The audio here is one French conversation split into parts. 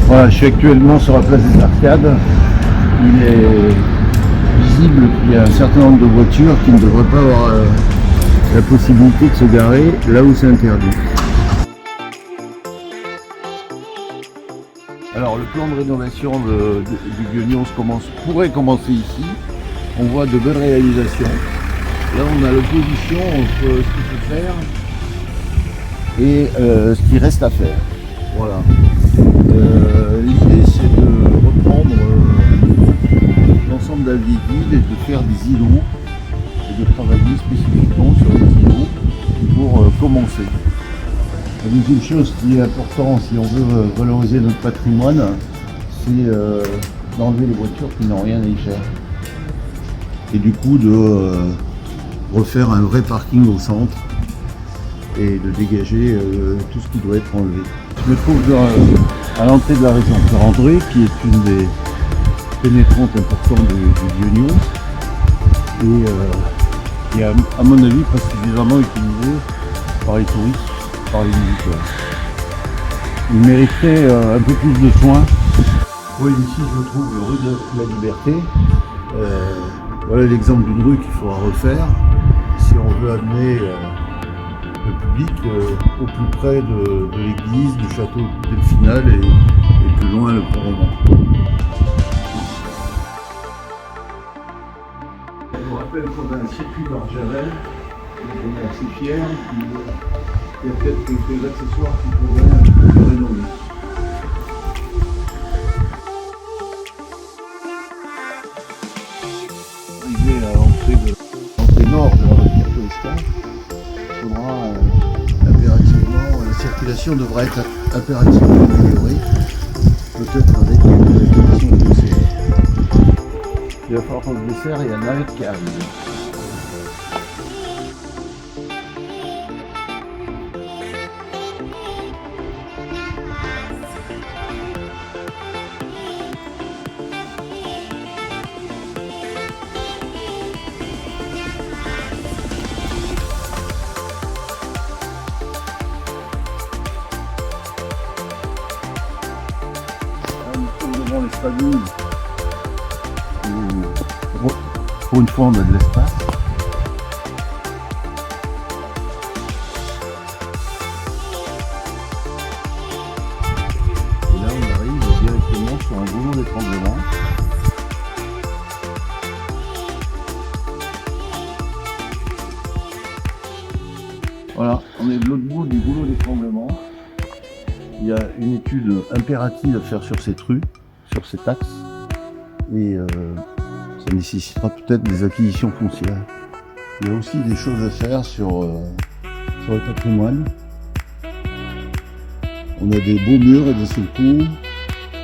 Voilà, je suis actuellement sur la place des Arcades. Il est visible qu'il y a un certain nombre de voitures qui ne devraient pas avoir la possibilité de se garer là où c'est interdit. Alors le plan de rénovation du Gueugnon pourrait commencer ici. On voit de belles réalisations. Là on a l'opposition entre ce qu'il faut faire et ce qui reste à faire. Voilà. L'idée c'est de reprendre l'ensemble d'Alviville et de faire des îlots et de travailler spécifiquement sur les îlots pour commencer. La deuxième chose qui est importante si on veut valoriser notre patrimoine, c'est d'enlever les voitures qui n'ont rien à y faire. Et du coup de refaire un vrai parking au centre et de dégager tout ce qui doit être enlevé. Je me trouve à l'entrée de la région Ferrandré, qui est une des pénétrantes importantes du Gueugnon et à mon avis pas suffisamment utilisée par les touristes, par les visiteurs. Il mériterait un peu plus de soins. Oui, ici je me trouve rue de la Liberté. Voilà l'exemple d'une rue qu'il faudra refaire si on veut amener le public au plus près de l'église, du château Delphinal et plus loin le pont roman. Je vous rappelle qu'on a un circuit d'Arjavel, on est assez fiers, il y a peut-être quelques accessoires qui pourraient être rénovés. Arrivé à l'entrée nord de la rue Escale, il faudra impérativement, la circulation devra être impérativement améliorée, peut-être avec des conditions de dessert. Il va falloir qu'on le dessert et il y a un navette qui arrive. Devant l'Espagne, pour une fois on a de l'espace. Et là on arrive directement sur un goulot d'étranglement. Voilà, on est de l'autre bout du goulot d'étranglement. Il y a une étude impérative à faire sur cette rue, sur cet axe, et ça nécessitera peut-être des acquisitions foncières. Il y a aussi des choses à faire sur le patrimoine. On a des beaux murs et des secours,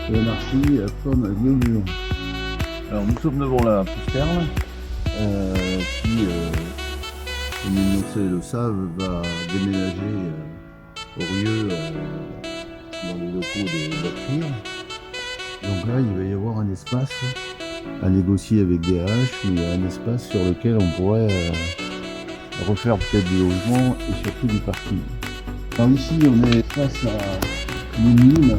et l'anarchie comme un vieux mur. Alors nous sommes devant la Pousterle, qui, comme les Nantais le savent, va déménager au Rieux dans les locaux de Bâtir. Donc là, il va y avoir un espace à négocier avec DH, mais un espace sur lequel on pourrait refaire peut-être des logements et surtout du parking. Alors ici, on est face à une mine.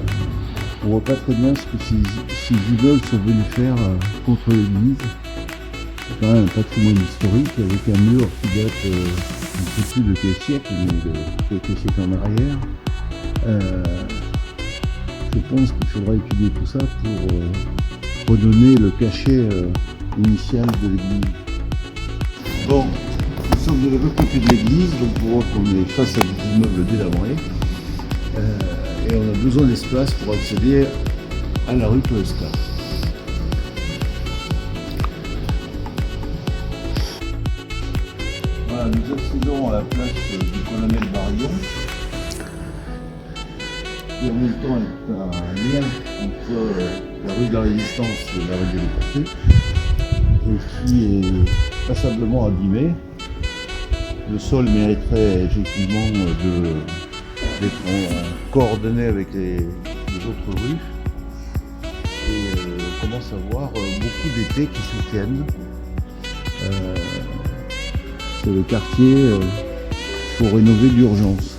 On voit pas très bien ce que ces immeubles sont venus faire contre l'église. C'est quand même un patrimoine historique avec un mur qui date un peu plus de quel siècle, mais quelques siècles en arrière. Je pense qu'il faudra étudier tout ça pour redonner le cachet initial de l'église. Bon, nous sommes de l'autre côté de l'église, donc on voit qu'on est face à des immeubles délabrés et on a besoin d'espace pour accéder à la rue Toesca. Voilà, nous accédons à la place du colonel Barillon, qui en même temps est un lien entre la rue de la Résistance et la rue des Libertés, et qui est passablement abîmé. Le sol mériterait effectivement d'être coordonné avec les autres rues, et on commence à voir beaucoup d'étés qui se tiennent. C'est le quartier qu'il faut rénover d'urgence.